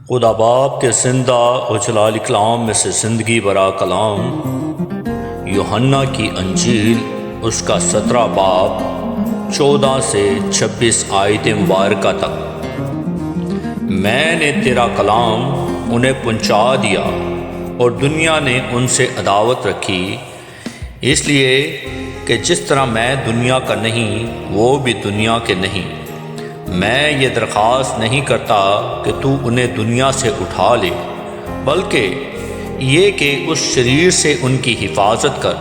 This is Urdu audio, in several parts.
خدا باپ کے زندہ و جلال کلام میں سے زندگی برا کلام، یوحنا کی انجیل اس کا 17 باب 14 سے 26 آیت مبارکہ تک۔ میں نے تیرا کلام انہیں پہنچا دیا اور دنیا نے ان سے عداوت رکھی، اس لیے کہ جس طرح میں دنیا کا نہیں وہ بھی دنیا کے نہیں۔ میں یہ درخواست نہیں کرتا کہ تو انہیں دنیا سے اٹھا لے، بلکہ یہ کہ اس شریر سے ان کی حفاظت کر،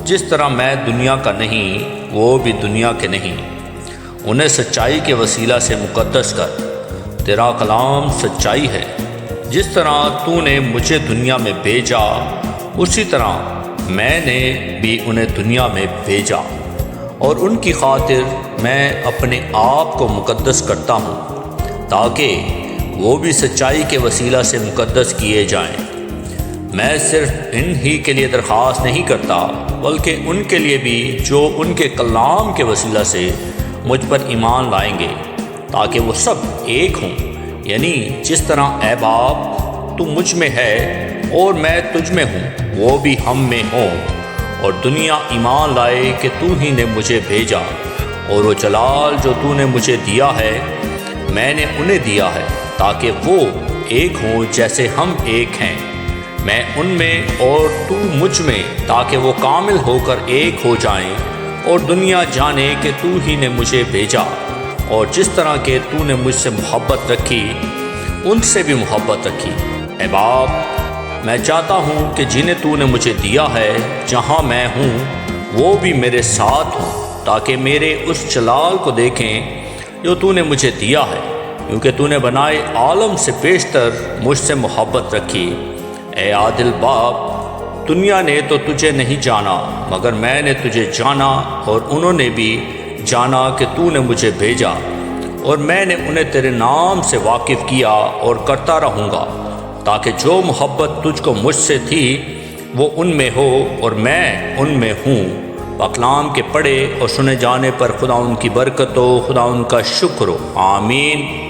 جس طرح میں دنیا کا نہیں وہ بھی دنیا کے نہیں۔ انہیں سچائی کے وسیلہ سے مقدس کر، تیرا کلام سچائی ہے۔ جس طرح تو نے مجھے دنیا میں بھیجا، اسی طرح میں نے بھی انہیں دنیا میں بھیجا، اور ان کی خاطر میں اپنے آپ کو مقدس کرتا ہوں، تاکہ وہ بھی سچائی کے وسیلہ سے مقدس کیے جائیں۔ میں صرف ان ہی کے لیے درخواست نہیں کرتا، بلکہ ان کے لیے بھی جو ان کے کلام کے وسیلہ سے مجھ پر ایمان لائیں گے، تاکہ وہ سب ایک ہوں، یعنی جس طرح اے باپ تو مجھ میں ہے اور میں تجھ میں ہوں، وہ بھی ہم میں ہوں، اور دنیا ایمان لائے کہ تو ہی نے مجھے بھیجا۔ اور وہ جلال جو تو نے مجھے دیا ہے میں نے انہیں دیا ہے، تاکہ وہ ایک ہوں جیسے ہم ایک ہیں، میں ان میں اور تو مجھ میں، تاکہ وہ کامل ہو کر ایک ہو جائیں، اور دنیا جانے کہ تو ہی نے مجھے بھیجا، اور جس طرح کہ تو نے مجھ سے محبت رکھی ان سے بھی محبت رکھی۔ اے باپ، میں چاہتا ہوں کہ جنہیں تو نے مجھے دیا ہے جہاں میں ہوں وہ بھی میرے ساتھ ہوں، تاکہ میرے اس جلال کو دیکھیں جو تو نے مجھے دیا ہے، کیونکہ تو نے بنائے عالم سے بیشتر مجھ سے محبت رکھی۔ اے عادل باپ، دنیا نے تو تجھے نہیں جانا، مگر میں نے تجھے جانا، اور انہوں نے بھی جانا کہ تو نے مجھے بھیجا، اور میں نے انہیں تیرے نام سے واقف کیا اور کرتا رہوں گا، تاکہ جو محبت تجھ کو مجھ سے تھی وہ ان میں ہو اور میں ان میں ہوں۔ کلام کے پڑھے اور سنے جانے پر خدا ان کی برکت ہو، خدا ان کا شکر ہو، آمین۔